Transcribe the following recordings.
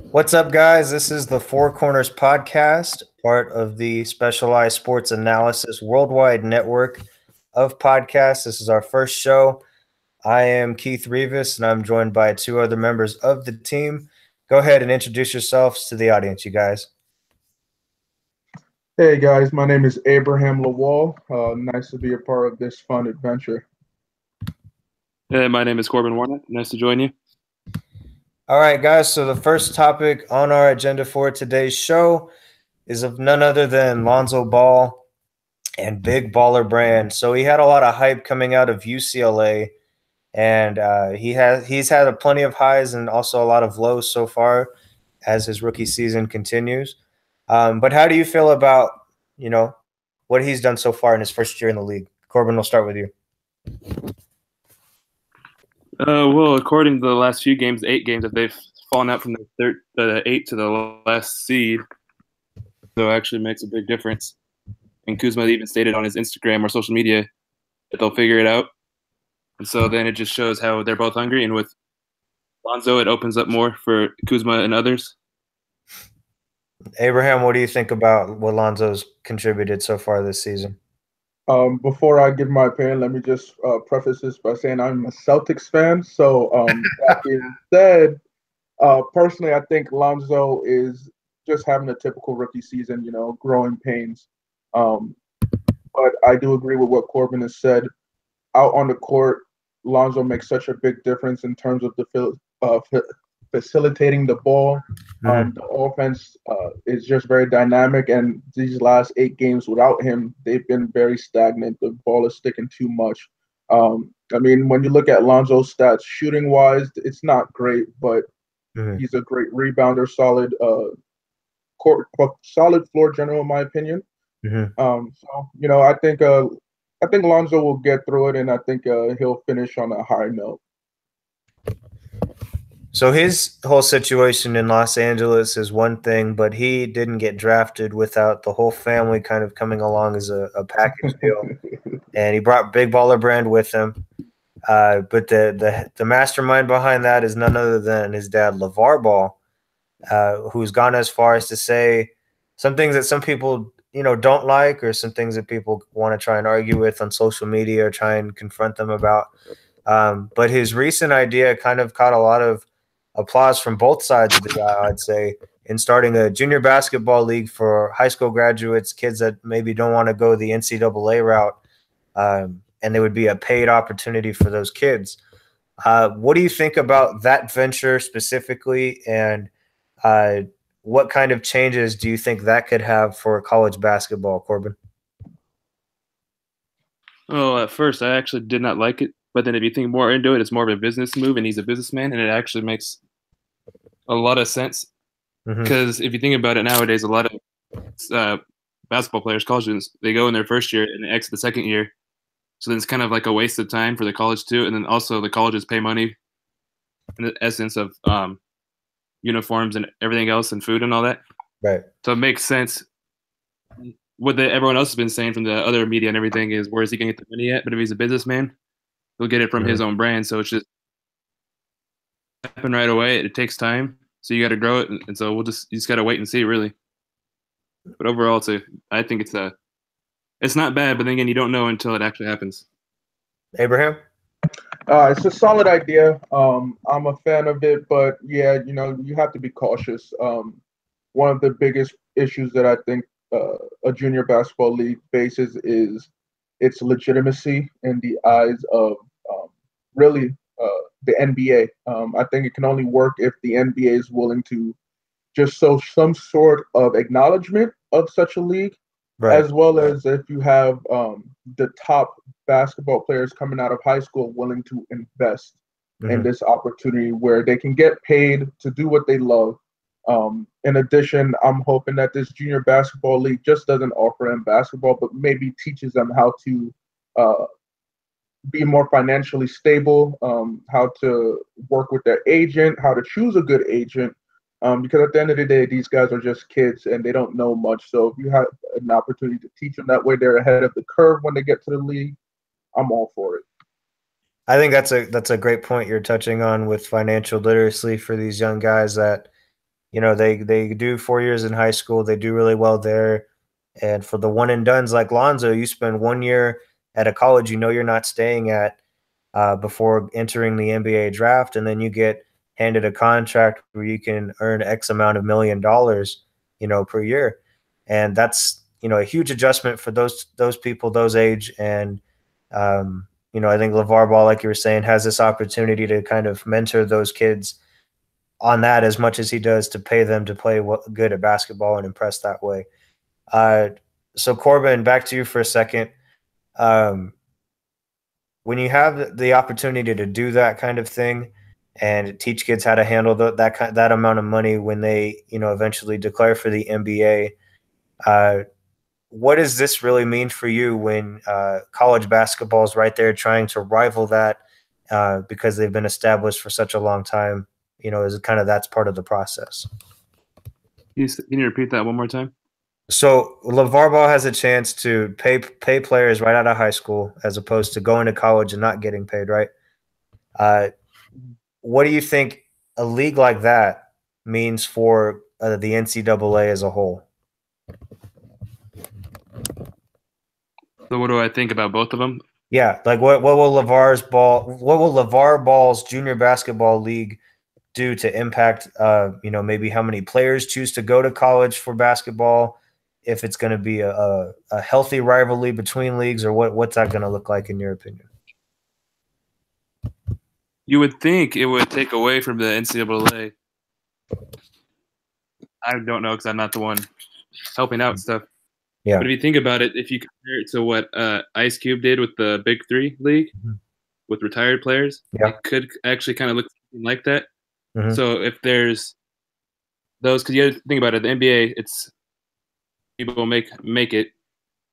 What's up, guys? This is the Four Corners Podcast, part of the Specialized Sports Analysis Worldwide Network of podcasts. This is our first show. I am Keith Rivas, and I'm joined by two other members of the team. Go ahead and introduce yourselves to the audience, you guys. Hey guys, my name is Abraham Lawal. Nice to be a part of this fun adventure. Hey, my name is Corbin Warnock. Nice to join you. All right, guys. So the first topic on our agenda for today's show is of none other than Lonzo Ball and Big Baller Brand. So he had a lot of hype coming out of UCLA, and he's had plenty of highs and also a lot of lows so far as his rookie season continues. But how do you feel about what he's done so far in his first year in the league? Corbin, we'll start with you. Well, according to the last few games, 8 games, that they've fallen out from the 8 to the last seed, so it actually makes a big difference. And Kuzma even stated on his Instagram or social media that they'll figure it out. And so then it just shows how they're both hungry. And with Lonzo, it opens up more for Kuzma and others. Abraham, what do you think about what Lonzo's contributed so far this season? Before I give my opinion, let me just preface this by saying I'm a Celtics fan. So that being said, personally, I think Lonzo is just having a typical rookie season, growing pains. But I do agree with what Corbin has said. Out on the court, Lonzo makes such a big difference in terms of facilitating the ball. The offense is just very dynamic, and these last 8 games without him, they've been very stagnant. The ball is sticking too much. When you look at Lonzo's stats, shooting-wise, it's not great, but he's a great rebounder, solid floor general, in my opinion. I think Lonzo will get through it, and I think he'll finish on a high note. So his whole situation in Los Angeles is one thing, but he didn't get drafted without the whole family kind of coming along as a package deal. And he brought Big Baller Brand with him. But the mastermind behind that is none other than his dad, LeVar Ball, who's gone as far as to say some things that some people don't like, or some things that people want to try and argue with on social media or try and confront them about. But his recent idea kind of caught a lot of applause from both sides of the aisle, I'd say, in starting a junior basketball league for high school graduates, kids that maybe don't want to go the NCAA route, and there would be a paid opportunity for those kids. What do you think about that venture specifically, and what kind of changes do you think that could have for college basketball, Corbin? Well, at first, I actually did not like it. But then if you think more into it, it's more of a business move, and he's a businessman, and it actually makes a lot of sense. Because if you think about it nowadays, a lot of basketball players, college students, they go in their first year and they exit the second year. So then it's kind of like a waste of time for the college too. And then also the colleges pay money in the essence of uniforms and everything else and food and all that. Right. So it makes sense. What everyone else has been saying from the other media and everything is, where is he going to get the money at? But if he's a businessman, he'll get it from his own brand. So it's just happen right away. It takes time, so you got to grow it, and so you just got to wait and see, really. But overall, I think it's not bad, but then again, you don't know until it actually happens. Abraham? It's a solid idea. I'm a fan of it, but yeah, you have to be cautious. One of the biggest issues that I think a junior basketball league faces is its legitimacy in the eyes of really the NBA. I think it can only work if the NBA is willing to just show some sort of acknowledgement of such a league, right, as well as if you have the top basketball players coming out of high school willing to invest in this opportunity where they can get paid to do what they love. In addition, I'm hoping that this junior basketball league just doesn't offer them basketball, but maybe teaches them how to be more financially stable, how to work with their agent, how to choose a good agent. Because at the end of the day, these guys are just kids and they don't know much. So if you have an opportunity to teach them that way, they're ahead of the curve when they get to the league. I'm all for it. I think that's a great point you're touching on with financial literacy for these young guys, that You know, they do 4 years in high school. They do really well there. And for the one and dones like Lonzo, you spend 1 year at a college you know you're not staying at before entering the NBA draft, and then you get handed a contract where you can earn X amount of $1 million, per year, and that's a huge adjustment for those people those age. And I think LeVar Ball, like you were saying, has this opportunity to kind of mentor those kids on that as much as he does to pay them to play good at basketball and impress that way. Uh, so Corbin, back to you for a second. Um, when you have the opportunity to do that kind of thing and teach kids how to handle that amount of money when they eventually declare for the NBA, what does this really mean for you when college basketball is right there trying to rival that because they've been established for such a long time? Is kind of that's part of the process. Can you repeat that one more time? So LeVar Ball has a chance to pay players right out of high school as opposed to going to college and not getting paid, right? What do you think a league like that means for the NCAA as a whole? So what do I think about both of them? Yeah, like what will LeVar Ball's junior basketball league do to impact maybe how many players choose to go to college for basketball, if it's going to be a healthy rivalry between leagues, or what's that going to look like in your opinion? You would think it would take away from the NCAA. I don't know because I'm not the one helping out stuff. Yeah. But if you think about it, if you compare it to what Ice Cube did with the Big Three League with retired players, it could actually kind of look like that. So if there's those, because you have to think about it, the NBA, it's people make it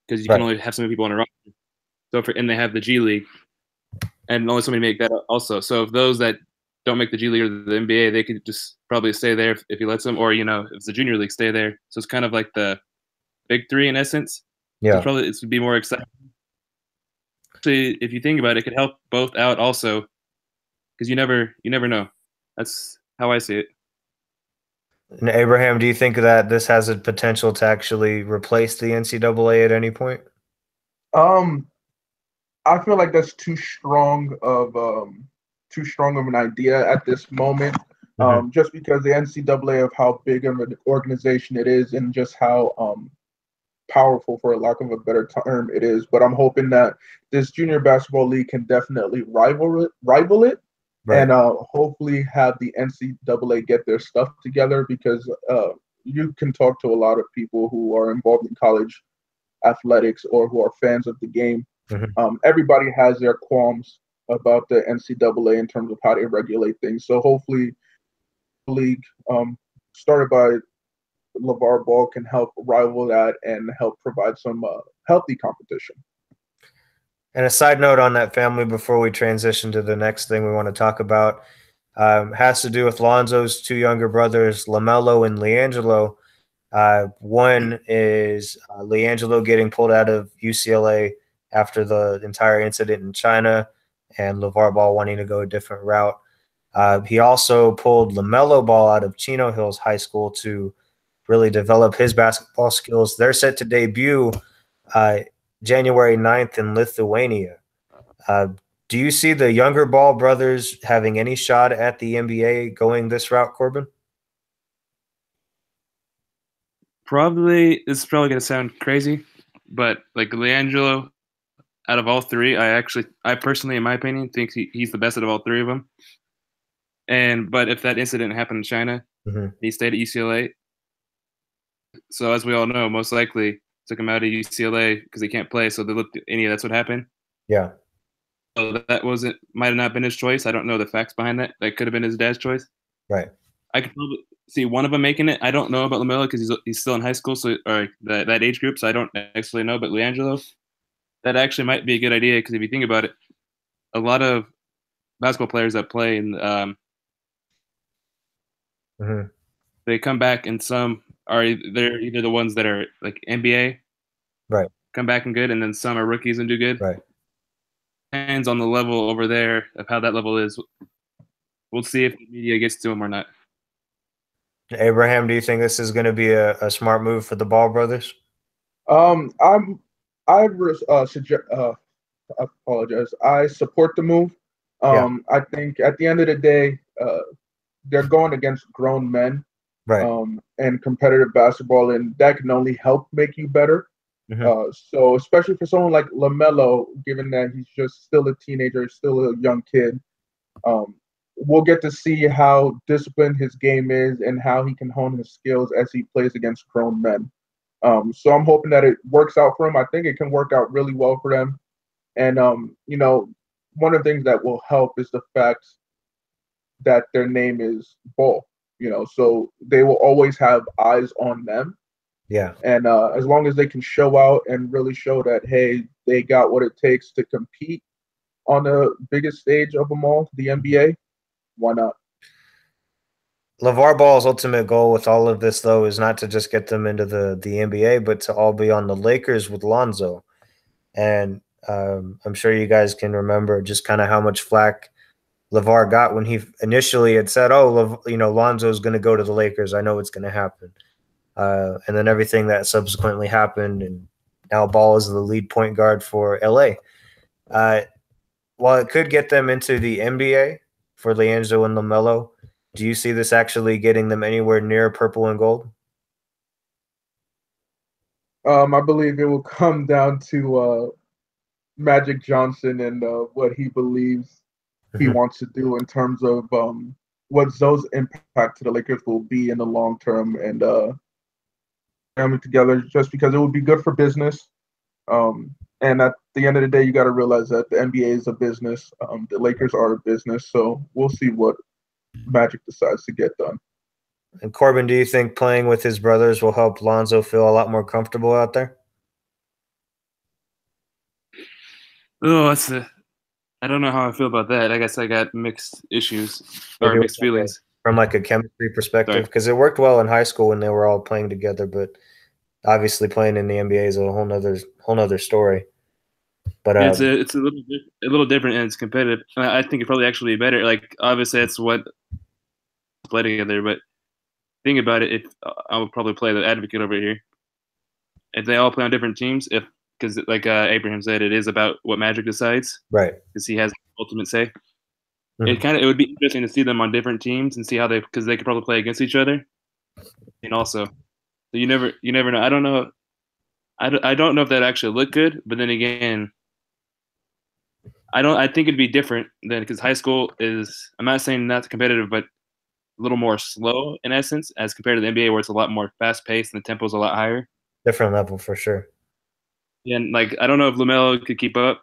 because you can only have so many people on a roster. So and they have the G League, and only so many make that also. So if those that don't make the G League or the NBA, they could just probably stay there if he lets them, or if it's the Junior League, stay there. So it's kind of like the Big Three in essence. Yeah, so it would be more exciting. Actually, if you think about it, it could help both out also, because you never know. That's how I see it. And Abraham, do you think that this has a potential to actually replace the NCAA at any point? I feel like that's too strong of an idea at this moment. Just because the NCAA of how big of an organization it is and just how powerful, for a lack of a better term, it is. But I'm hoping that this junior basketball league can definitely rival it, and hopefully have the NCAA get their stuff together, because you can talk to a lot of people who are involved in college athletics or who are fans of the game. Everybody has their qualms about the NCAA in terms of how they regulate things. So hopefully the league started by LeVar Ball can help rival that and help provide some healthy competition. And a side note on that, family, before we transition to the next thing we want to talk about, has to do with Lonzo's two younger brothers, LaMelo and LiAngelo. One is LiAngelo getting pulled out of UCLA after the entire incident in China, and LeVar Ball wanting to go a different route. He also pulled LaMelo Ball out of Chino Hills High School to really develop his basketball skills. They're set to debut January 9th in Lithuania. Do you see the younger Ball brothers having any shot at the NBA going this route, Corbin? It's probably going to sound crazy, but like LiAngelo, out of all three, I personally, in my opinion, think he's the best out of all three of them. But if that incident happened in China, he stayed at UCLA. So as we all know, most likely took him out of UCLA because he can't play. So that's what happened. Yeah. So that might have not been his choice. I don't know the facts behind that. That could have been his dad's choice. Right. I could probably see one of them making it. I don't know about LaMelo because he's still in high school, or that age group. So I don't actually know. But LiAngelo, that actually might be a good idea, because if you think about it, a lot of basketball players that play in they come back, and some they're either the ones that are like NBA, right, come back and good, and then some are rookies and do good. Right. Depends on the level over there of how that level is. We'll see if the media gets to them or not. Abraham, do you think this is going to be a smart move for the Ball brothers? I'm I suggest I apologize. I support the move. Yeah. I think at the end of the day, they're going against grown men, Right. and competitive basketball, and that can only help make you better. So especially for someone like LaMelo, given that he's just still a teenager, still a young kid, we'll get to see how disciplined his game is and how he can hone his skills as he plays against grown men. So I'm hoping that it works out for him. I think it can work out really well for them. And one of the things that will help is the fact that their name is Ball. So they will always have eyes on them. Yeah. And as long as they can show out and really show that, hey, they got what it takes to compete on the biggest stage of them all, the NBA, why not? LeVar Ball's ultimate goal with all of this, though, is not to just get them into the NBA, but to all be on the Lakers with Lonzo. And I'm sure you guys can remember just kind of how much flack LeVar got when he initially had said, "Oh, Lonzo is going to go to the Lakers. I know it's going to happen." And then everything that subsequently happened, and now Ball is the lead point guard for LA. While it could get them into the NBA for LiAngelo and LaMelo, do you see this actually getting them anywhere near purple and gold? I believe it will come down to Magic Johnson and what he believes he wants to do in terms of what Zoe's impact to the Lakers will be in the long term, and coming together just because it would be good for business. And at the end of the day, you got to realize that the NBA is a business. The Lakers are a business, so we'll see what Magic decides to get done. And Corbin, do you think playing with his brothers will help Lonzo feel a lot more comfortable out there? Oh, I don't know how I feel about that. I guess I got mixed issues or mixed feelings. From like a chemistry perspective, because it worked well in high school when they were all playing together, but obviously playing in the NBA is a whole nother story. But it's a little different and it's competitive. I think it probably actually be better. Like obviously that's what play together, but think about it. If I would probably play the advocate over here, if they all play on different teams, because like Abraham said, it is about what Magic decides, right? Because he has ultimate say. It would be interesting to see them on different teams and see how because they could probably play against each other, and also, so you never know. I don't know. I don't know if that actually looked good, but then again, I think it'd be different than because high school is. I'm not saying not competitive, but a little more slow in essence as compared to the NBA, where it's a lot more fast paced and the tempo's a lot higher. Different level for sure. Yeah, and like I don't know if LaMelo could keep up.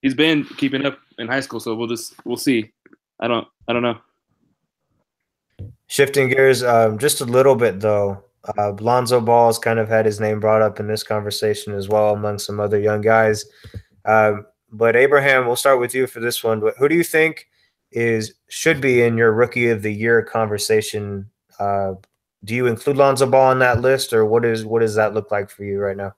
He's been keeping up in high school, so we'll see. I don't know. Shifting gears just a little bit though. Lonzo Ball has kind of had his name brought up in this conversation as well among some other young guys. But Abraham, we'll start with you for this one. Who do you think should be in your Rookie of the Year conversation? Do you include Lonzo Ball on that list, or what does that look like for you right now?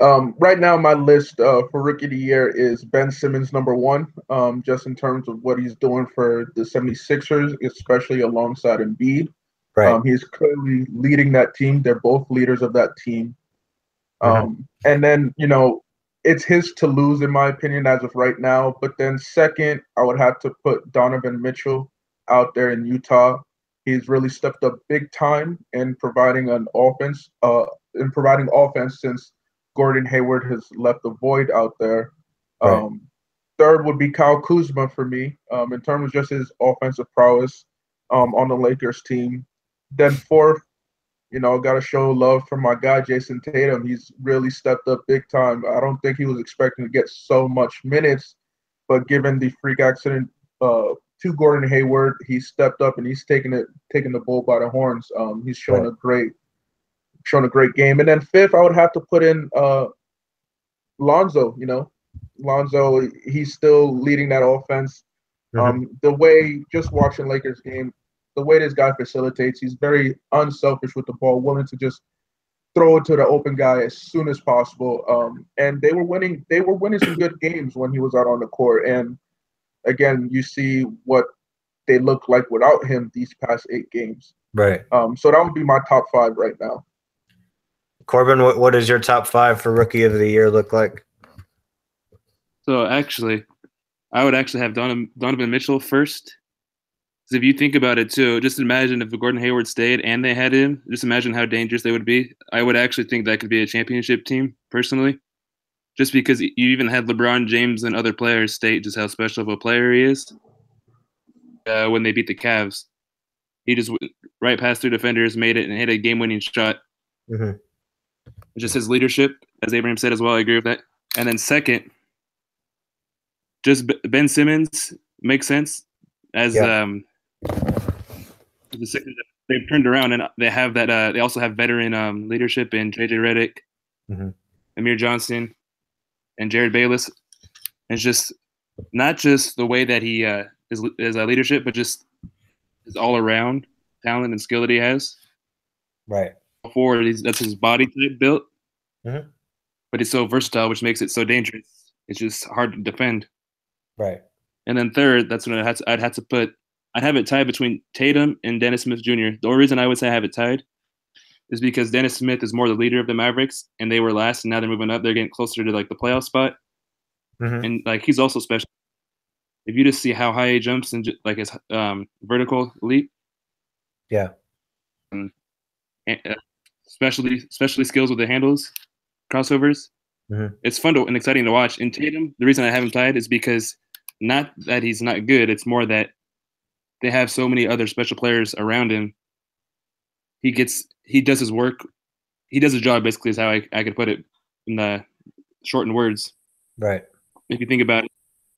Right now, my list for Rookie of the Year is Ben Simmons, #1, just in terms of what he's doing for the 76ers, especially alongside Embiid. Right. He's clearly leading that team. They're both leaders of that team. And then, it's his to lose, in my opinion, as of right now. But then second, I would have to put Donovan Mitchell out there in Utah. He's really stepped up big time in providing an offense, since Gordon Hayward has left the void out there. Right. Third would be Kyle Kuzma for me, in terms of just his offensive prowess on the Lakers team. Then fourth, got to show love for my guy, Jason Tatum. He's really stepped up big time. I don't think he was expecting to get so much minutes, but given the freak accident to Gordon Hayward, he stepped up and he's taking the bull by the horns. He's shown a great game. And then fifth, I would have to put in Lonzo. Lonzo, he's still leading that offense. The way, just watching Lakers game, the way this guy facilitates, he's very unselfish with the ball, willing to just throw it to the open guy as soon as possible. And they were winning some good games when he was out on the court. And again, you see what they look like without him these past 8 games. Right. So that would be my top 5 right now. Corbin, what does your top 5 for Rookie of the Year look like? So actually, I would actually have Donovan Mitchell first. Because if you think about it too, just imagine if Gordon Hayward stayed and they had him. Just imagine how dangerous they would be. I would actually think that could be a championship team, personally. Just because you even had LeBron James and other players state just how special of a player he is. When they beat the Cavs, he just went right past 3 defenders, made it, and hit a game-winning shot. Mm-hmm. Just his leadership, as Abraham said as well. I agree with that. And then second, just Ben Simmons makes sense as the Sixers. They've turned around and they have that. They also have veteran leadership in JJ Redick, Amir Johnson, and Jared Bayless. And it's just not just the way that he is leadership, but just his all around talent and skill that he has. Right. Forward, that's his body type built, but he's so versatile, which makes it so dangerous. It's just hard to defend. Right. And then third, that's when I'd have it tied between Tatum and Dennis Smith Jr. The only reason I would say I have it tied is because Dennis Smith is more the leader of the Mavericks, and they were last, and now they're moving up. They're getting closer to like the playoff spot, and like he's also special. If you just see how high he jumps and like his vertical leap, yeah, especially skills with the handles, crossovers. It's fun and exciting to watch. And Tatum, the reason I have him tied is because not that he's not good, it's more that they have so many other special players around him. He does his work. He does his job, basically, is how I could put it in the shortened words. Right. If you think about it,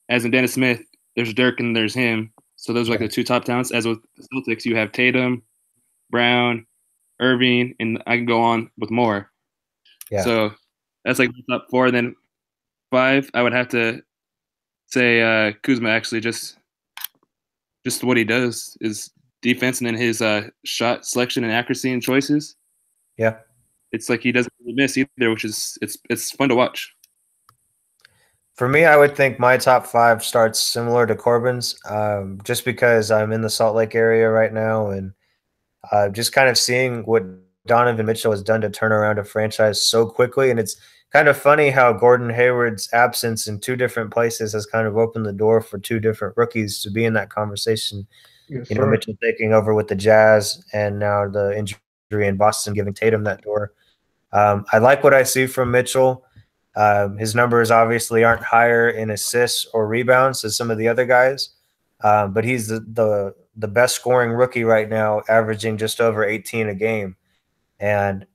as in Dennis Smith, there's Dirk and there's him. So those are like the 2 top talents. As with the Celtics, you have Tatum, Brown, Irving, and I can go on with more. Yeah. So that's like the top 4. Then 5, I would have to say Kuzma, actually, just what he does is defense, and then his shot selection and accuracy and choices. Yeah. It's like he doesn't really miss either, which is it's fun to watch. For me, I would think my top 5 starts similar to Corbin's, just because I'm in the Salt Lake area right now, and just kind of seeing what Donovan Mitchell has done to turn around a franchise so quickly. And it's kind of funny how Gordon Hayward's absence in 2 different places has kind of opened the door for 2 different rookies to be in that conversation. Yes, you know, Mitchell taking over with the Jazz, and now the injury in Boston giving Tatum that door. I like what I see from Mitchell. His numbers obviously aren't higher in assists or rebounds as some of the other guys, but he's the best scoring rookie right now, averaging just over 18 a game. And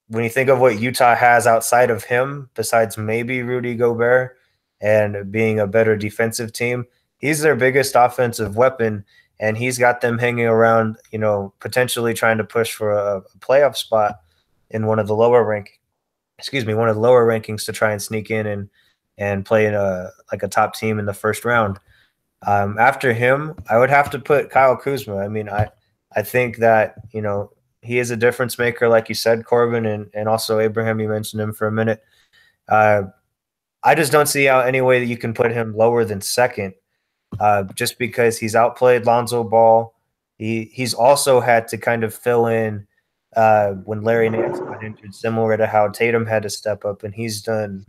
when you think of what Utah has outside of him, besides maybe Rudy Gobert and being a better defensive team, he's their biggest offensive weapon, and he's got them hanging around, you know, potentially trying to push for a playoff spot in one of the lower rankings to try and sneak in and play in a top team in the first round. After him, I would have to put Kyle Kuzma. I mean, I think that, you know, he is a difference maker, like you said, Corbin, and also Abraham, you mentioned him for a minute. I just don't see how any way that you can put him lower than second, just because he's outplayed Lonzo Ball. He's also had to kind of fill in when Larry Nance got injured, similar to how Tatum had to step up, and he's done,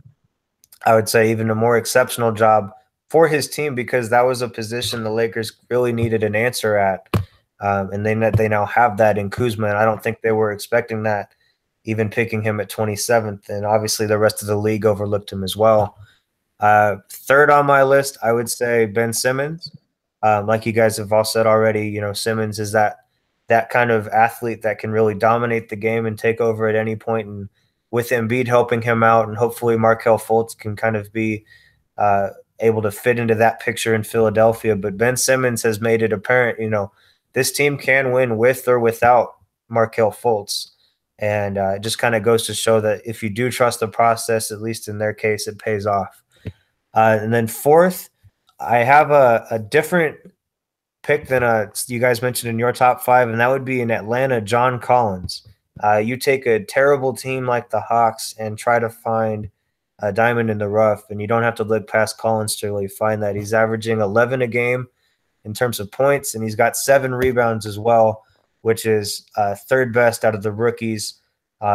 I would say, even a more exceptional job for his team, because that was a position the Lakers really needed an answer at. And they now have that in Kuzma, and I don't think they were expecting that, even picking him at 27th. And obviously the rest of the league overlooked him as well. Third on my list, I would say Ben Simmons. Like you guys have all said already, you know, Simmons is that kind of athlete that can really dominate the game and take over at any point. And with Embiid helping him out, and hopefully Markelle Fultz can kind of be able to fit into that picture in Philadelphia. But Ben Simmons has made it apparent, you know, this team can win with or without Markelle Fultz. And it just kind of goes to show that if you do trust the process, at least in their case, it pays off. And then fourth, I have a different pick than you guys mentioned in your top 5, and that would be in Atlanta, John Collins. You take a terrible team like the Hawks and try to find a diamond in the rough, and you don't have to look past Collins to really find that. He's averaging 11 a game, in terms of points, and he's got 7 rebounds as well, which is third best out of the rookies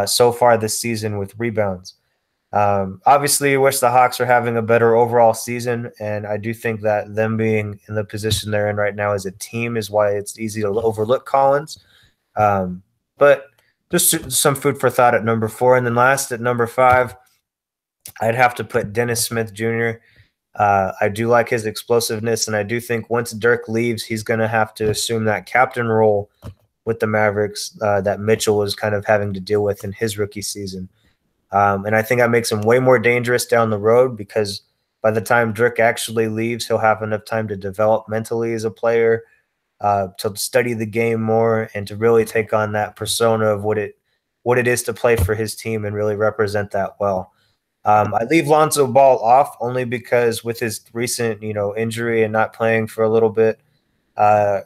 so far this season with rebounds. Obviously, you wish the Hawks are having a better overall season, and I do think that them being in the position they're in right now as a team is why it's easy to overlook Collins. But just some food for thought at number 4. And then last at number 5, I'd have to put Dennis Smith Jr. I do like his explosiveness, and I do think once Dirk leaves, he's going to have to assume that captain role with the Mavericks that Mitchell was kind of having to deal with in his rookie season. And I think that makes him way more dangerous down the road because by the time Dirk actually leaves, he'll have enough time to develop mentally as a player, to study the game more, and to really take on that persona of what it is to play for his team and really represent that well. I leave Lonzo Ball off only because with his recent, injury and not playing for a little bit, I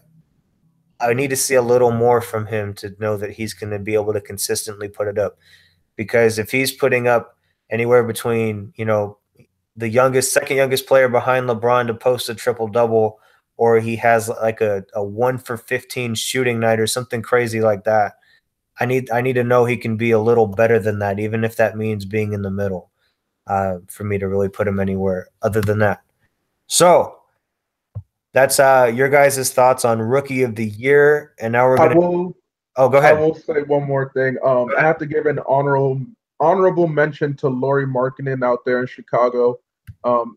need to see a little more from him to know that he's going to be able to consistently put it up. Because if he's putting up anywhere between, the second youngest player behind LeBron to post a triple-double, or he has like a 1-for-15 shooting night or something crazy like that, I need to know he can be a little better than that, even if that means being in the middle, for me to really put him anywhere other than that. So that's your guys' thoughts on Rookie of the Year. And now we're going to – oh, go ahead. I will say one more thing. I have to give an honorable mention to Lauri Markkanen out there in Chicago.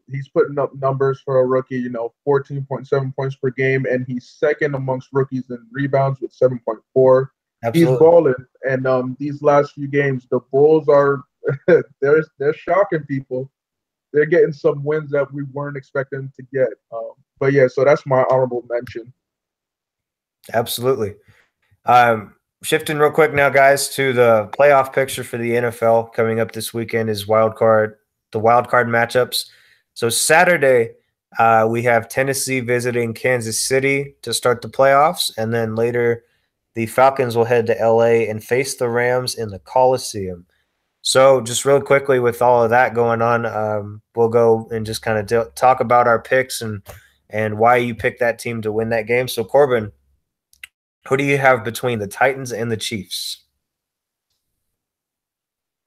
He's putting up numbers for a rookie, 14.7 points per game, and he's second amongst rookies in rebounds with 7.4. He's balling, and these last few games, the Bulls are they're shocking people. They're getting some wins that we weren't expecting to get. But yeah, so that's my honorable mention. Absolutely. Shifting real quick now, guys, to the playoff picture for the NFL coming up this weekend is the wild card matchups. So Saturday, we have Tennessee visiting Kansas City to start the playoffs, and then later the Falcons will head to LA and face the Rams in the Coliseum. So just real quickly with all of that going on, we'll go and just kind of talk about our picks and why you picked that team to win that game. So Corbin, who do you have between the Titans and the Chiefs?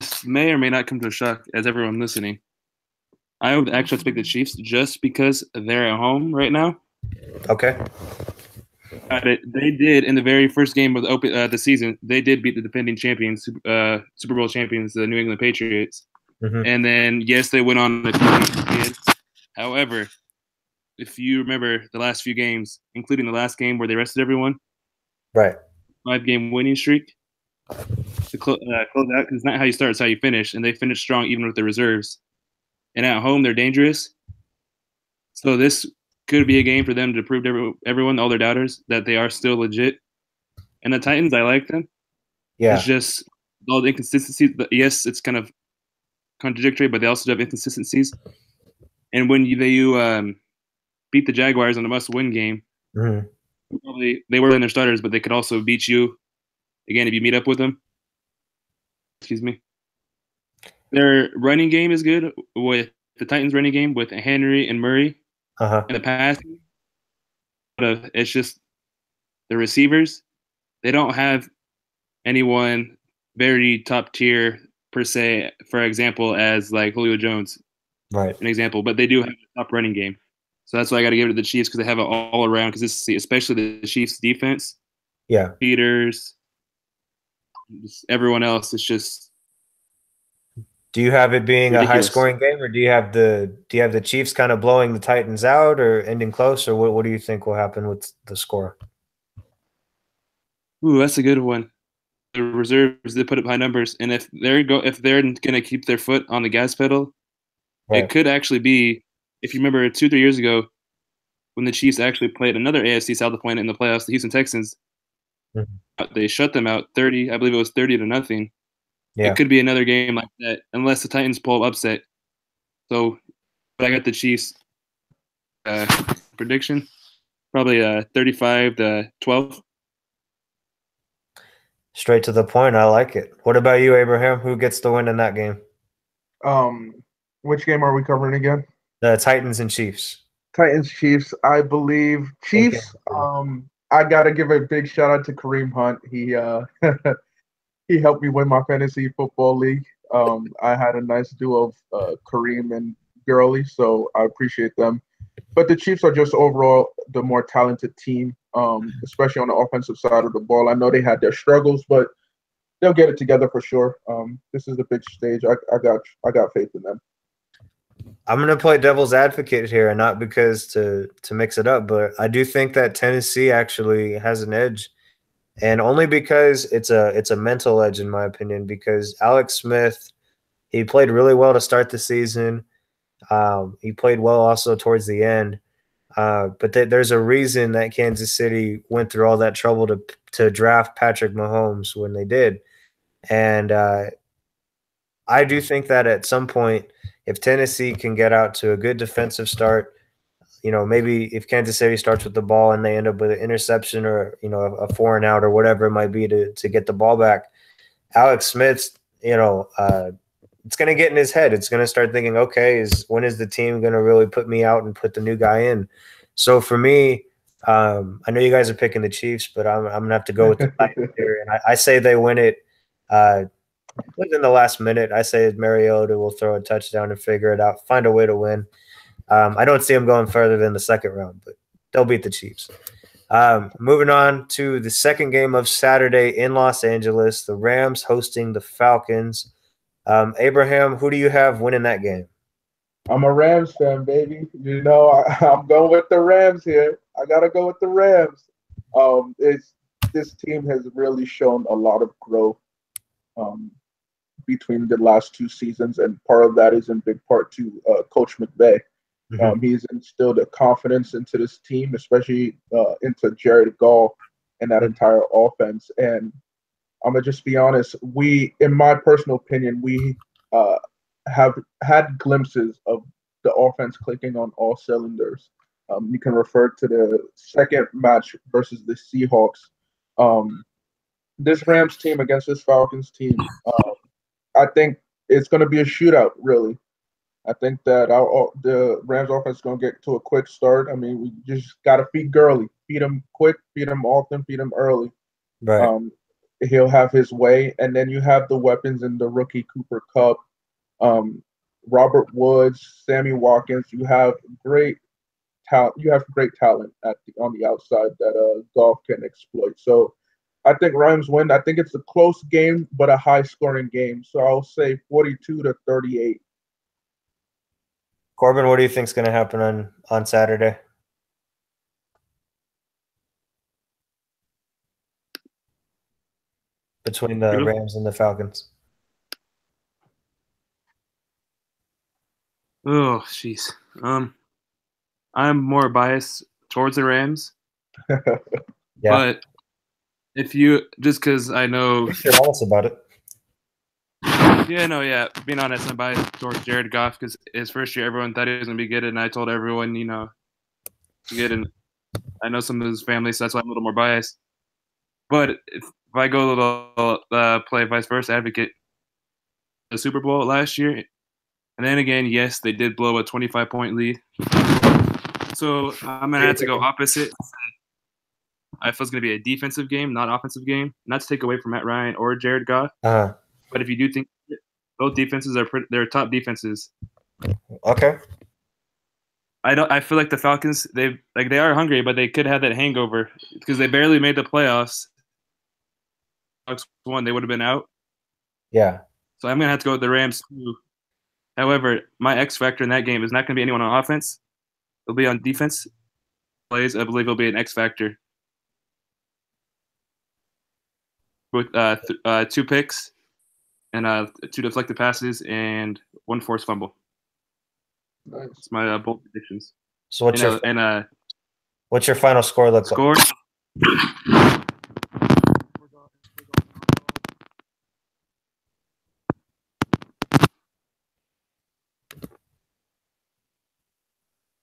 This may or may not come to a shock as everyone listening. I would actually pick the Chiefs just because they're at home right now. Okay. They did in the very first game of the season. They did beat the defending champions, Super Bowl champions, the New England Patriots. Mm-hmm. And then yes, they went on the However, if you remember the last few games, including the last game where they rested everyone, right, 5-game winning streak to close out, because it's not how you start, it's how you finish, and they finished strong even with the reserves. And at home, they're dangerous. So this could be a game for them to prove to everyone, all their doubters, that they are still legit. And the Titans, I like them. Yeah. It's just all the inconsistencies. Yes, it's kind of contradictory, but they also have inconsistencies. And when you beat the Jaguars on a must-win game, mm-hmm. Probably they were in their starters, but they could also beat you again if you meet up with them. Excuse me. Their running game is good with the Titans' running game with Henry and Murray. Uh-huh. And the passing. But it's just the receivers. They don't have anyone very top tier per se, for example, as like Julio Jones. Right. An example. But they do have a top running game. So that's why I got to give it to the Chiefs because they have it all around consistency, especially the Chiefs' defense. Yeah. Peters, everyone else. It's just. Do you have it being ridiculous. A high-scoring game, or do you have the Chiefs kind of blowing the Titans out, or ending close, or what do you think will happen with the score? Ooh, that's a good one. The reserves, they put up high numbers, and if they're gonna keep their foot on the gas pedal, right. It could actually be. If you remember 2-3 years ago, when the Chiefs actually played another AFC South opponent in the playoffs, the Houston Texans, they shut them out 30. I believe it was 30-0. Yeah. It could be another game like that, unless the Titans pull upset. So, but I got the Chiefs prediction, probably 35-12. Straight to the point. I like it. What about you, Abraham? Who gets the win in that game? Which game are we covering again? The Titans and Chiefs. Titans Chiefs. I believe Chiefs. I gotta give a big shout out to Kareem Hunt. He he helped me win my fantasy football league. I had a nice duo of Kareem and Gurley, so I appreciate them. But the Chiefs are just overall the more talented team, especially on the offensive side of the ball. I know they had their struggles, but they'll get it together for sure. This is the big stage. I got faith in them. I'm going to play devil's advocate here, and not because to mix it up, but I do think that Tennessee actually has an edge, and only because it's a mental edge in my opinion. Because Alex Smith, he played really well to start the season. He played well also towards the end, but there's a reason that Kansas City went through all that trouble to draft Patrick Mahomes when they did, and I do think that at some point, if Tennessee can get out to a good defensive start, maybe if Kansas City starts with the ball and they end up with an interception or, a 4-and-out or whatever it might be to get the ball back, Alex Smith's, it's going to get in his head. It's going to start thinking, okay, when is the team going to really put me out and put the new guy in? So for me, I know you guys are picking the Chiefs, but I'm going to have to go with the Titans here. And I say they win it within the last minute. I say Mariota will throw a touchdown and figure it out, find a way to win. I don't see them going further than the second round, but they'll beat the Chiefs. Moving on to the second game of Saturday in Los Angeles, the Rams hosting the Falcons. Abraham, who do you have winning that game? I'm a Rams fan, baby. I'm going with the Rams here. I got to go with the Rams. This team has really shown a lot of growth between the last two seasons, and part of that is in big part to Coach McVay. He's instilled a confidence into this team, especially into Jared Goff and that entire offense. And I'm gonna just be honest, in my personal opinion, we have had glimpses of the offense clicking on all cylinders. You can refer to the second match versus the Seahawks. This Rams team against this Falcons team, I think it's going to be a shootout, really. I think that the Rams offense is going to get to a quick start. I mean, we just got to feed Gurley. Feed him quick, feed him often, feed him early. Right. He'll have his way. And then you have the weapons in the rookie Cooper Kupp, Robert Woods, Sammy Watkins. You have great talent. You have great talent on the outside that Goff can exploit. So I think Rams win. I think it's a close game, but a high-scoring game. So I'll say 42-38. Corbin, what do you think is going to happen on Saturday? Between the Rams and the Falcons. Oh, jeez. I'm more biased towards the Rams. Yeah. But just because I know. If you're honest about it. Yeah. Being honest, I'm biased towards Jared Goff because his first year, everyone thought he was going to be good, and I told everyone, good. And I know some of his family, so that's why I'm a little more biased. But if I go a little play vice versa advocate, the Super Bowl last year, and then again, yes, they did blow a 25-point lead. So I'm going to have to go opposite. I feel it's going to be a defensive game, not offensive game. Not to take away from Matt Ryan or Jared Goff. But if you do think both defenses they're top defenses. Okay. I feel like the Falcons, they are hungry, but they could have that hangover because they barely made the playoffs. Won, they would have been out. Yeah. So I'm going to have to go with the Rams too. However, my X factor in that game is not going to be anyone on offense. It'll be on defense plays. I believe it'll be an X factor with 2 picks and 2 deflected passes and 1 forced fumble. Nice. That's my bold predictions. So what's your final score look like?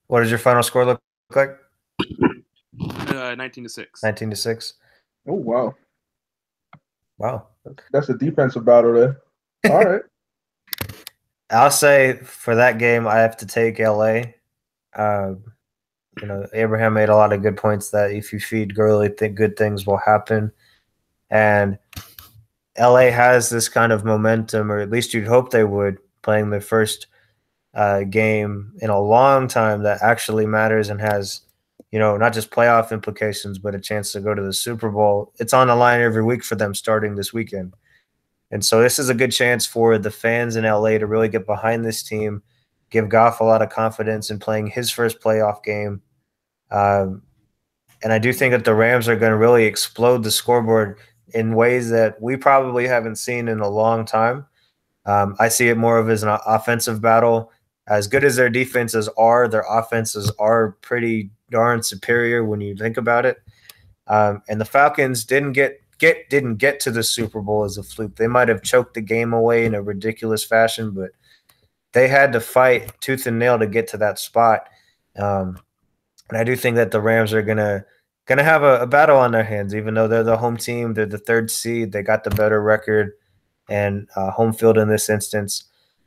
What does your final score look like? 19-6. 19-6. Oh, wow. Wow. That's a defensive battle there. All right. I'll say for that game, I have to take LA. Abraham made a lot of good points that if you feed Gurley, good things will happen. And LA has this kind of momentum, or at least you'd hope they would, playing their first game in a long time that actually matters and has, not just playoff implications, but a chance to go to the Super Bowl. It's on the line every week for them starting this weekend. And so this is a good chance for the fans in LA to really get behind this team, give Goff a lot of confidence in playing his first playoff game. And I do think that the Rams are going to really explode the scoreboard in ways that we probably haven't seen in a long time. I see it more of as an offensive battle. As good as their defenses are, their offenses are pretty darn superior when you think about it. And the Falcons didn't get to the Super Bowl as a fluke. They might have choked the game away in a ridiculous fashion, but they had to fight tooth and nail to get to that spot. And I do think that the Rams are gonna have a battle on their hands, even though they're the home team. They're the third seed. They got the better record and home field in this instance.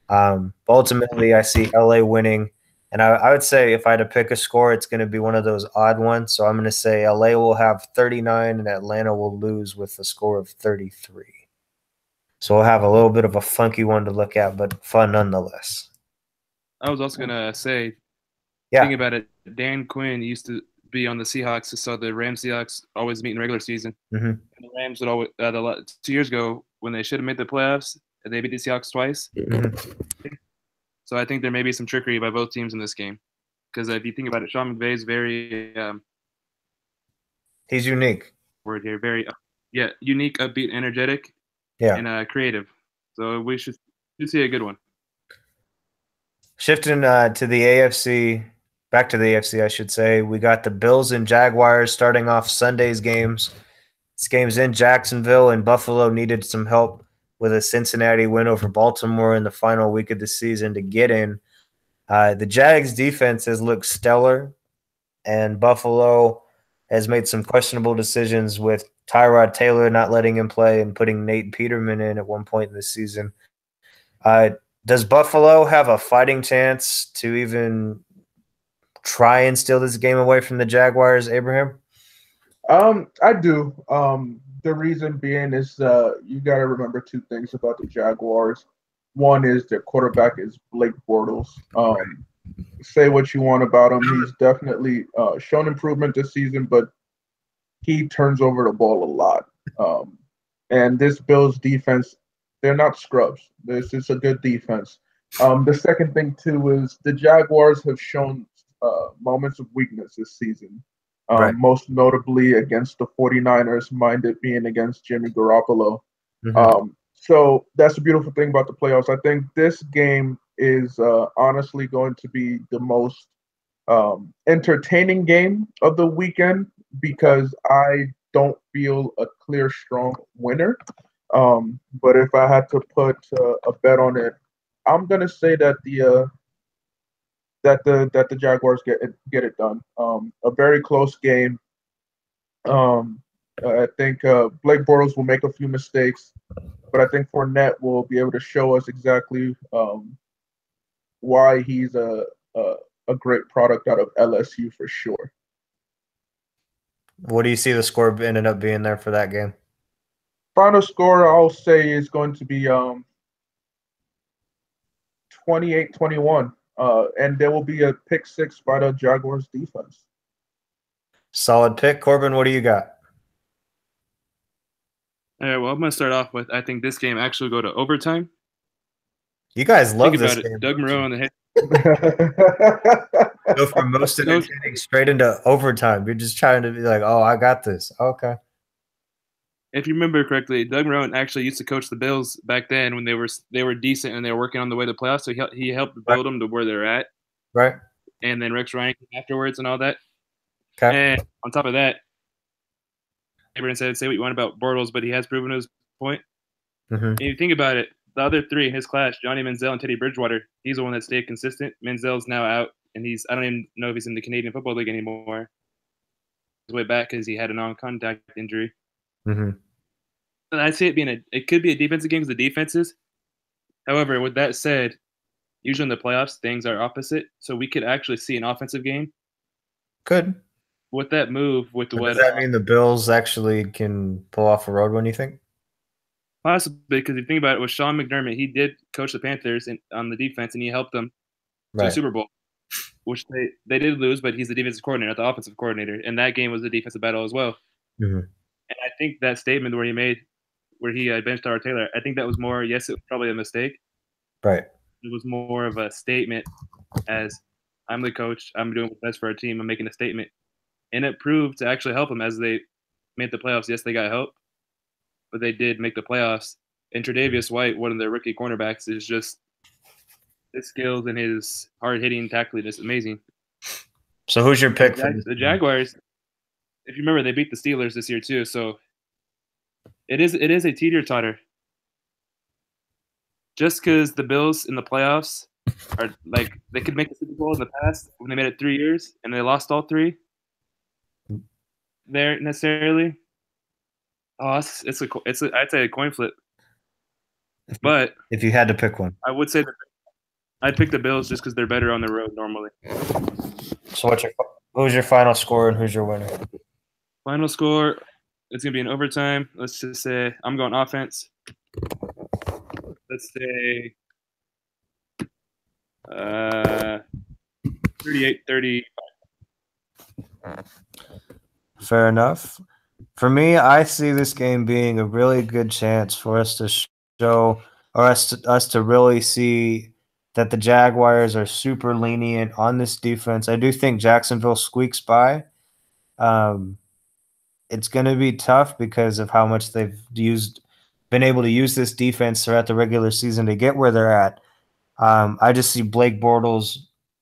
But ultimately, I see LA winning. And I would say if I had to pick a score, it's going to be one of those odd ones. So I'm going to say LA will have 39 and Atlanta will lose with a score of 33. So we'll have a little bit of a funky one to look at, but fun nonetheless. I was also going to say, yeah. Think about it. Dan Quinn used to be on the Seahawks, so the Rams Seahawks always meet in regular season. Mm-hmm. And the Rams would always 2 years ago when they should have made the playoffs, they beat the Seahawks twice. Mm-hmm. So I think there may be some trickery by both teams in this game. Because if you think about it, Sean McVay is very he's unique. Word here, very unique, upbeat, energetic, and creative. So we should see a good one. Shifting to the AFC, back to the AFC, I should say. We got the Bills and Jaguars starting off Sunday's games. This game's in Jacksonville, and Buffalo needed some help with a Cincinnati win over Baltimore in the final week of the season to get in. The Jags defense has looked stellar, and Buffalo has made some questionable decisions with Tyrod Taylor not letting him play and putting Nate Peterman in at one point in the season. Does Buffalo have a fighting chance to even try and steal this game away from the Jaguars, Abraham? I do. The reason being is you got to remember two things about the Jaguars. One is their quarterback is Blake Bortles. Say what you want about him. He's definitely shown improvement this season, but he turns over the ball a lot. And this Bills defense, they're not scrubs. This is a good defense. The second thing, too, is the Jaguars have shown moments of weakness this season. Most notably against the 49ers, minded being against Jimmy Garoppolo. Mm-hmm. So that's the beautiful thing about the playoffs. I think this game is honestly going to be the most entertaining game of the weekend because I don't feel a clear, strong winner. But if I had to put a bet on it, I'm gonna say that the Jaguars get it done. A very close game. I think Blake Bortles will make a few mistakes, but I think Fournette will be able to show us exactly why he's a great product out of LSU for sure. What do you see the score ended up being there for that game? Final score, I'll say, is going to be 28-21. And there will be a pick six by the Jaguars defense. Solid pick. Corbin, what do you got? All right, well, I'm going to start off with I think this game actually will go to overtime. You guys love Think this about game. It. Doug Moreau on the head. Go from most entertaining straight into overtime. You're just trying to be like, oh, I got this. Okay. If you remember correctly, Doug Moreau actually used to coach the Bills back then when they were decent and they were working on the way to the playoffs. So he helped build them to where they're at. Right. And then Rex Ryan afterwards and all that. Okay. And on top of that, everyone said say what you want about Bortles, but he has proven his point. Mm-hmm. And you think about it, the other three in his class, Johnny Manziel and Teddy Bridgewater, he's the one that stayed consistent. Manziel's now out, and I don't even know if he's in the Canadian Football League anymore. He's way back because he had a non-contact injury. Mm-hmm. And I'd say it could be a defensive game because the defenses. However, with that said, usually in the playoffs, things are opposite. So we could actually see an offensive game. Good. With that move, with But what does that mean the Bills actually can pull off a road win, you think? possibly, because if you think about it, with Sean McDermott, he did coach the Panthers on the defense, and he helped them to a Right. Super Bowl, which they did lose, but he's the defensive coordinator, not the offensive coordinator, and that game was a defensive battle as well. Mm-hmm. And I think that statement where he benched Tara Taylor, I think that was more, yes, it was probably a mistake. Right. It was more of a statement as I'm the coach, I'm doing what's best for our team, I'm making a statement. And it proved to actually help them as they made the playoffs. Yes, they got help, but they did make the playoffs. And Tre'Davious White, one of their rookie cornerbacks, is just his skills and his hard hitting, tackling is amazing. So who's your pick for the Jaguars? If you remember, they beat the Steelers this year too. So it is a teeter totter. Just because the Bills in the playoffs are like they could make the Super Bowl in the past when they made it 3 years and they lost all three. There necessarily. Oh, I'd say a coin flip. But if you had to pick one, I would say that I'd pick the Bills just because they're better on the road normally. So who's your final score and who's your winner? Final score, it's gonna be an overtime. Let's just say I'm going offense. Let's say 38-30. Fair enough. For me, I see this game being a really good chance for us to show, or us to really see that the Jaguars are super lenient on this defense. I do think Jacksonville squeaks by. It's going to be tough because of how much they've been able to use this defense throughout the regular season to get where they're at. I just see Blake Bortles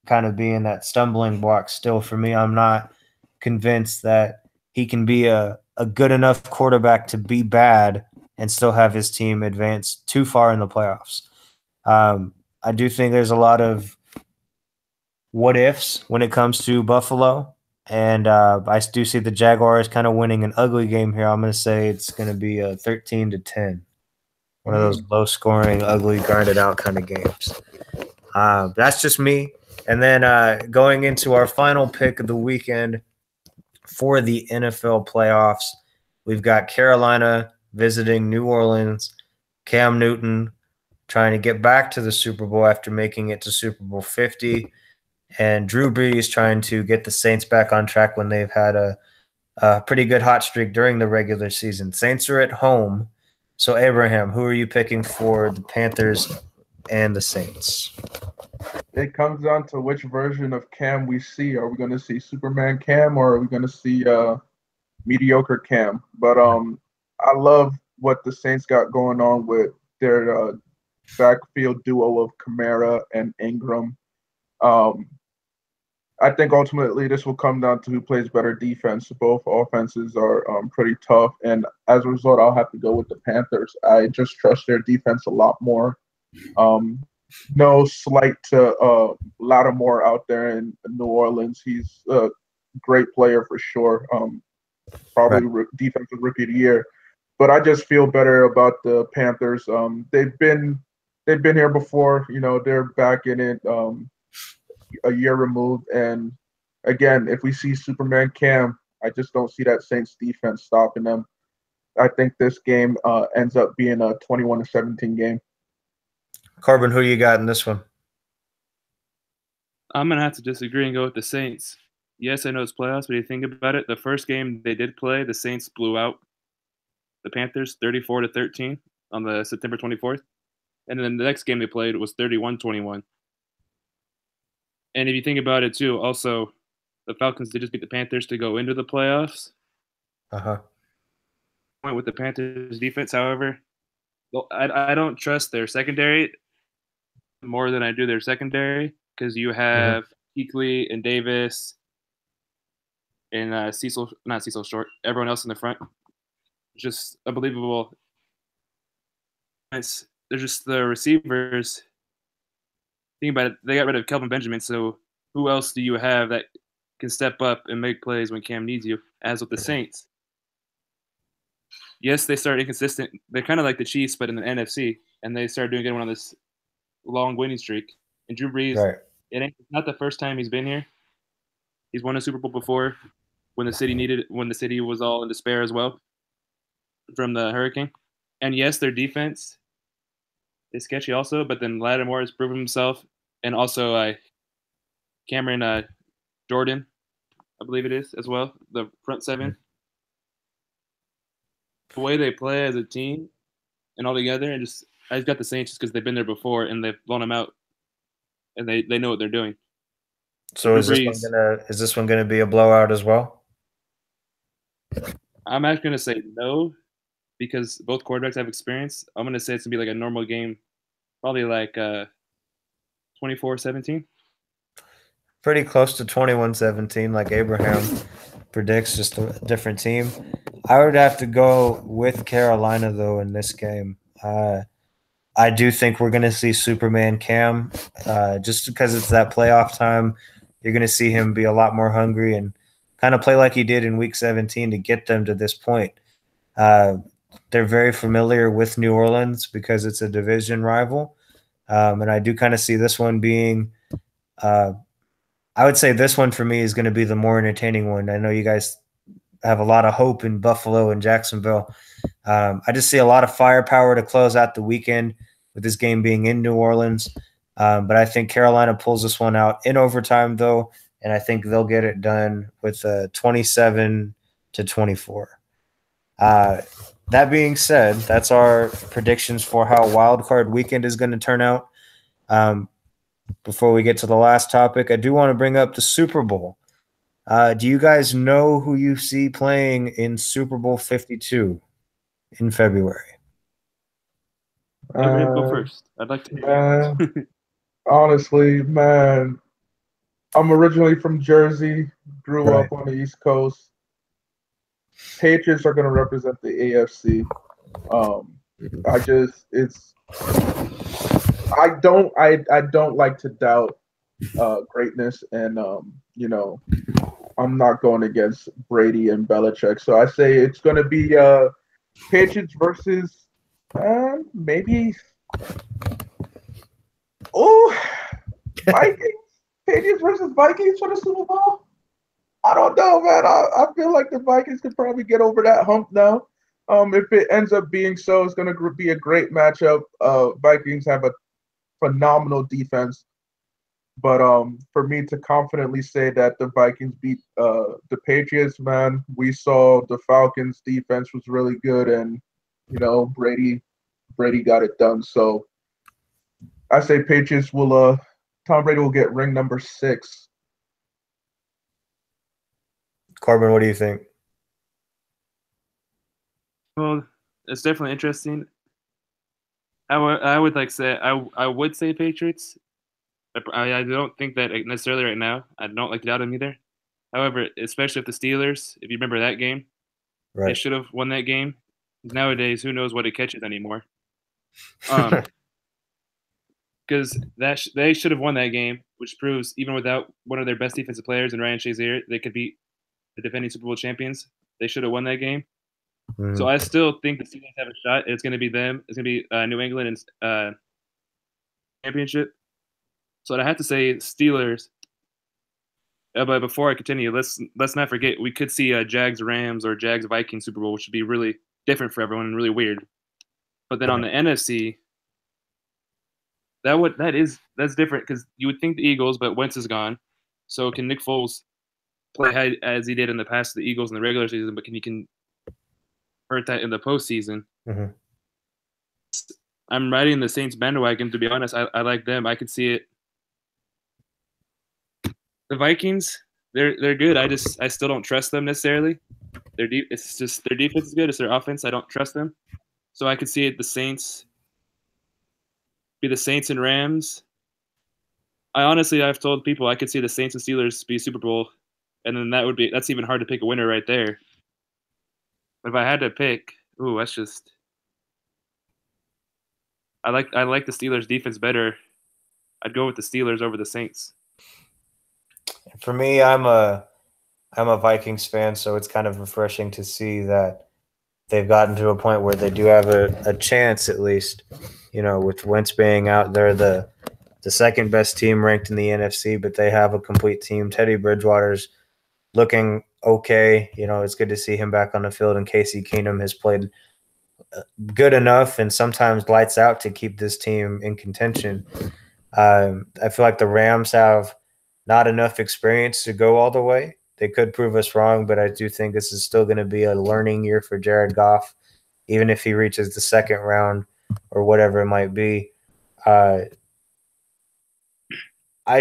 kind of being that stumbling block still for me. I'm not convinced that he can be a good enough quarterback to be bad and still have his team advance too far in the playoffs. I do think there's a lot of what ifs when it comes to Buffalo. And I do see the Jaguars kind of winning an ugly game here. I'm going to say it's going to be a 13-10. One of those low-scoring, ugly, grinded-out kind of games. That's just me. And then going into our final pick of the weekend for the NFL playoffs, we've got Carolina visiting New Orleans, Cam Newton trying to get back to the Super Bowl after making it to Super Bowl 50, and Drew Brees trying to get the Saints back on track when they've had a pretty good hot streak during the regular season. Saints are at home. So, Abraham, who are you picking for the Panthers and the Saints? It comes down to which version of Cam we see. Are we going to see Superman Cam or are we going to see mediocre Cam? But I love what the Saints got going on with their backfield duo of Kamara and Ingram. I think ultimately this will come down to who plays better defense. Both offenses are pretty tough, and as a result, I'll have to go with the Panthers. I just trust their defense a lot more. No slight to Lattimore out there in New Orleans. He's a great player for sure. Probably Right. Defensive Rookie of the Year. But I just feel better about the Panthers. They've been here before. You know, they're back in it. A year removed, and again, if we see Superman Cam, I just don't see that Saints defense stopping them. I think this game ends up being a 21-17 game. Corbin, who you got in this one? I'm gonna have to disagree and go with the Saints. Yes, I know it's playoffs, but you think about it, the first game they did play, the Saints blew out the Panthers 34-13 on the September 24th. And then the next game they played was 31-21. And if you think about it too, also the Falcons did just beat the Panthers to go into the playoffs. Point with the Panthers defense, however, I don't trust their secondary more than I do their secondary because you have Kuechly and Davis and Cecil, not Cecil Short, everyone else in the front. Just unbelievable. They're just the receivers. Think about it, they got rid of Kelvin Benjamin, so who else do you have that can step up and make plays when Cam needs you, as with the Saints? Yes, they started inconsistent. They're kind of like the Chiefs, but in the NFC, and they started doing good on this long winning streak. And Drew Brees, It's not the first time he's been here. He's won a Super Bowl before when the city was all in despair as well from the hurricane. And yes, their defense is sketchy also, but then Lattimore has proven himself, and also Cameron Jordan, I believe it is as well, the front seven. The way they play as a team and all together, and I've got the Saints just because they've been there before and they've blown them out, and they know what they're doing. So is this one gonna be a blowout as well? I'm actually gonna say no, because both quarterbacks have experience. I'm gonna say it's gonna be like a normal game, probably like 24-17. Pretty close to 21-17, like Abraham predicts, just a different team. I would have to go with Carolina, though, in this game. I do think we're going to see Superman Cam, just because it's that playoff time. You're going to see him be a lot more hungry and kind of play like he did in Week 17 to get them to this point. They're very familiar with New Orleans because it's a division rival, and I do kind of see this one being I would say this one for me is going to be the more entertaining one. I know you guys have a lot of hope in Buffalo and Jacksonville. I just see a lot of firepower to close out the weekend with this game being in New Orleans. But I think Carolina pulls this one out in overtime, though, and I think they'll get it done with 27-24. That being said, that's our predictions for how Wild Card Weekend is going to turn out. Before we get to the last topic, I do want to bring up the Super Bowl. Do you guys know who you see playing in Super Bowl 52 in February? Go first. I'd like to hear. Honestly, man, I'm originally from Jersey, grew up on the East Coast. Patriots are going to represent the AFC. I don't like to doubt greatness, and I'm not going against Brady and Belichick. So I say it's going to be Patriots versus maybe Vikings. Patriots versus Vikings for the Super Bowl. I don't know, man. I feel like the Vikings could probably get over that hump now. If it ends up being so, it's going to be a great matchup. Vikings have a phenomenal defense, but for me to confidently say that the Vikings beat the Patriots, man, we saw the Falcons' defense was really good, and Brady got it done. So I say Patriots will. Tom Brady will get ring number 6. Corbin, what do you think? Well, it's definitely interesting. I would say Patriots. I don't think that necessarily right now. I don't like to doubt them either. However, especially if the Steelers, if you remember that game, right, they should have won that game. Nowadays, who knows what it catches anymore? Because they should have won that game, which proves even without one of their best defensive players in Ryan Shazier, they could beat the defending Super Bowl champions. They should have won that game. Mm-hmm. So I still think the Steelers have a shot. It's going to be them. It's going to be New England and championship. So I have to say Steelers. But before I continue, let's not forget we could see a Jags Rams or Jags Vikings Super Bowl, which would be really different for everyone and really weird. But then on the NFC, that's different because you would think the Eagles, but Wentz is gone. So can Nick Foles play as he did in the past, the Eagles in the regular season? But can hurt that in the postseason? Mm-hmm. I'm riding the Saints bandwagon. To be honest, I like them. I could see it. The Vikings, they're good. I still don't trust them necessarily. It's just their defense is good. It's their offense. I don't trust them. So I could see it. The Saints be the Saints and Rams. I've told people I could see the Saints and Steelers be Super Bowl, and then that's even hard to pick a winner right there. But if I had to pick, that's just I like the Steelers defense better. I'd go with the Steelers over the Saints. For me, I'm a Vikings fan, so it's kind of refreshing to see that they've gotten to a point where they do have a chance, at least, with Wentz being out. They're the second best team ranked in the NFC, but they have a complete team. Teddy Bridgewater's looking okay. You know, it's good to see him back on the field, and Casey Keenum has played good enough and sometimes lights out to keep this team in contention. I feel like the Rams have not enough experience to go all the way. They could prove us wrong, but I do think this is still going to be a learning year for Jared Goff, even if he reaches the second round or whatever it might be. I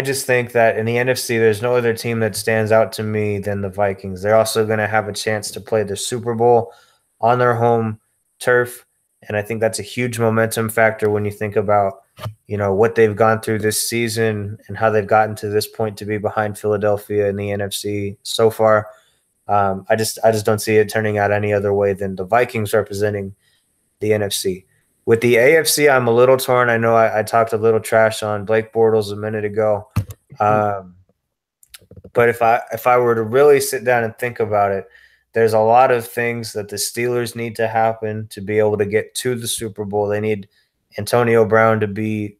just think that in the NFC, there's no other team that stands out to me than the Vikings. They're also going to have a chance to play the Super Bowl on their home turf, and I think that's a huge momentum factor when you think about, you know, what they've gone through this season and how they've gotten to this point to be behind Philadelphia in the NFC so far. I just don't see it turning out any other way than the Vikings representing the NFC. With the AFC, I'm a little torn. I know I talked a little trash on Blake Bortles a minute ago, but if I were to really sit down and think about it, there's a lot of things that the Steelers need to happen to be able to get to the Super Bowl. They need Antonio Brown to be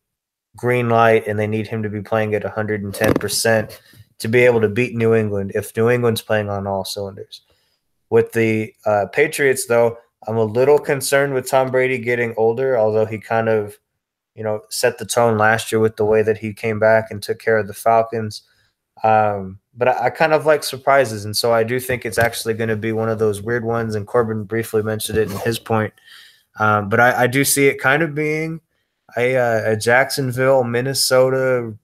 green light, and they need him to be playing at 110% to be able to beat New England if New England's playing on all cylinders. With the Patriots, though, I'm a little concerned with Tom Brady getting older, although he kind of, you know, set the tone last year with the way that he came back and took care of the Falcons. But I kind of like surprises, and so I do think it's actually going to be one of those weird ones, and Corbin briefly mentioned it in his point. But I do see it kind of being a Jacksonville, Minnesota,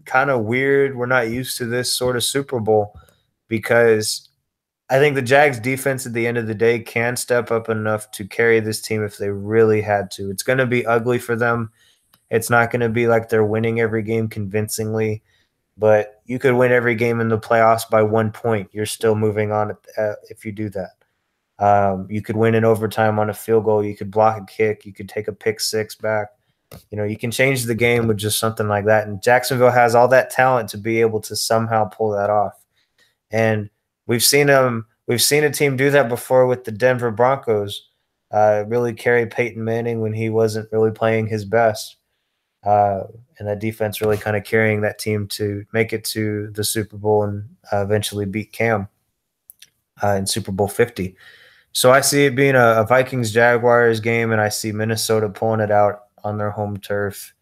kind of weird. We're not used to this sort of Super Bowl because I think the Jags defense at the end of the day can step up enough to carry this team if they really had to. It's going to be ugly for them. It's not going to be like they're winning every game convincingly, but you could win every game in the playoffs by 1 point. You're still moving on if you do that. You could win in overtime on a field goal. You could block a kick. You could take a pick six back. You know, you can change the game with just something like that. And Jacksonville has all that talent to be able to somehow pull that off. And we've seen a team do that before with the Denver Broncos. Really carry Peyton Manning when he wasn't really playing his best. And that defense really kind of carrying that team to make it to the Super Bowl and eventually beat Cam in Super Bowl 50. So I see it being a Vikings-Jaguars game, and I see Minnesota pulling it out on their home turf.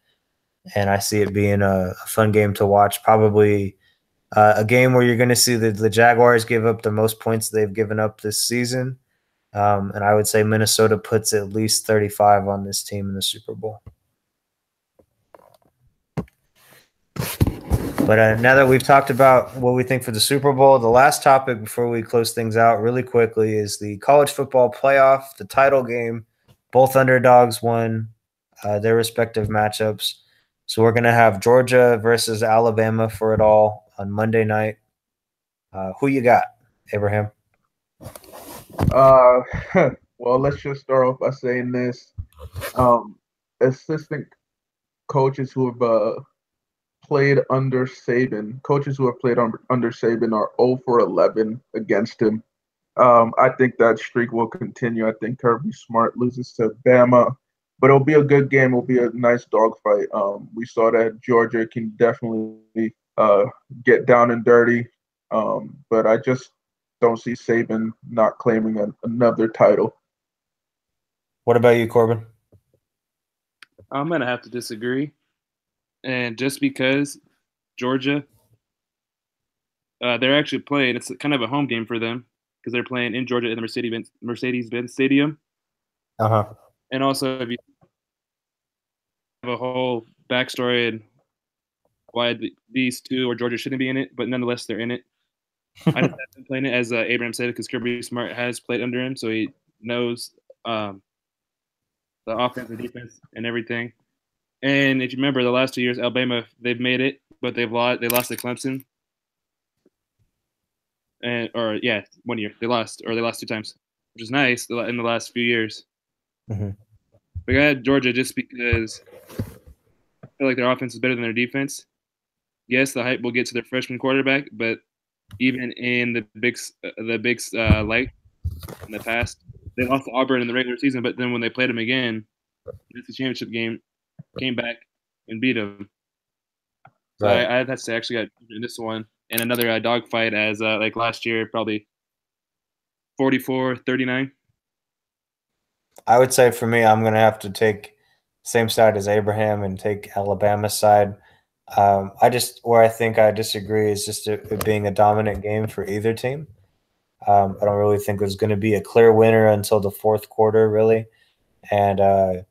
And I see it being a fun game to watch, probably a game where you're going to see the Jaguars give up the most points they've given up this season. And I would say Minnesota puts at least 35 on this team in the Super Bowl. But now that we've talked about what we think for the Super Bowl, the last topic before we close things out really quickly is the college football playoff, the title game. Both underdogs won their respective matchups. So we're going to have Georgia versus Alabama for it all on Monday night. Who you got, Abraham? Well, let's just start off by saying this. Assistant coaches who have played under Saban, coaches who have played under Saban are 0 for 11 against him. I think that streak will continue. I think Kirby Smart loses to Bama, but it'll be a good game. It'll be a nice dogfight. We saw that Georgia can definitely get down and dirty, but I just don't see Saban not claiming another title. What about you, Corbin? I'm going to have to disagree. And just because Georgia, they're actually playing, it's kind of a home game for them because they're playing in Georgia in the Mercedes-Benz Stadium. Uh-huh. And also, if you have a whole backstory and why these two or Georgia shouldn't be in it, but nonetheless, they're in it. I just have been playing it, as Abraham said, because Kirby Smart has played under him, so he knows the offense and defense and everything. And if you remember, the last 2 years, Alabama, they've made it, but they lost to Clemson. 1 year they lost 2 times, which is nice in the last few years. Mm-hmm. But I had Georgia just because I feel like their offense is better than their defense. Yes, the hype will get to their freshman quarterback, but even in the big light in the past, they lost to Auburn in the regular season, but then when they played them again, it's the championship game, came back and beat them. So right. I have to say, I actually got in this one. in another dogfight as like last year, probably 44-39. I would say for me, I'm going to have to take same side as Abraham and take Alabama's side. Where I think I disagree is just it being a dominant game for either team. I don't really think there's going to be a clear winner until the fourth quarter, really. And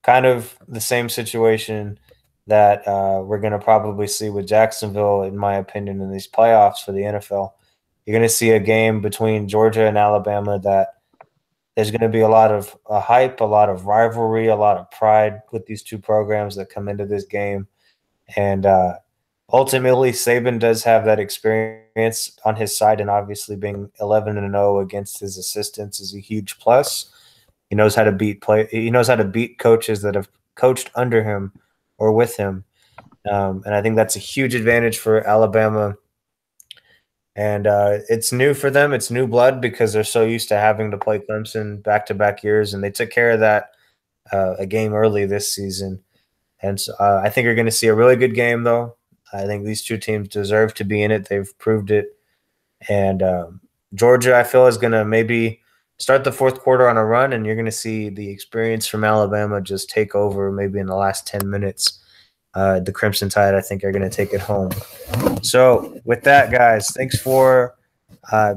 kind of the same situation that we're going to probably see with Jacksonville, in my opinion, in these playoffs for the NFL. You're going to see a game between Georgia and Alabama that there's going to be a lot of hype, a lot of rivalry, a lot of pride with these two programs that come into this game. And ultimately, Saban does have that experience on his side, and obviously being 11-0 against his assistants is a huge plus. He knows how to beat He knows how to beat coaches that have coached under him or with him, and I think that's a huge advantage for Alabama. And it's new for them. It's new blood because they're so used to having to play Clemson back-to-back years, and they took care of that a game early this season. And so I think you're going to see a really good game, though. I think these two teams deserve to be in it. They've proved it. And Georgia, I feel, is going to maybe start the fourth quarter on a run, and you're going to see the experience from Alabama just take over maybe in the last 10 minutes. The Crimson Tide, I think, are going to take it home. So with that, guys, thanks for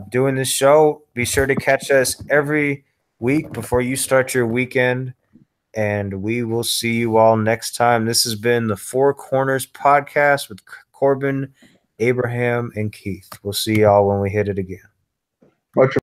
doing this show. Be sure to catch us every week before you start your weekend. And we will see you all next time. This has been the Four Corners Podcast with Corbin, Abraham, and Keith. We'll see y'all when we hit it again. Much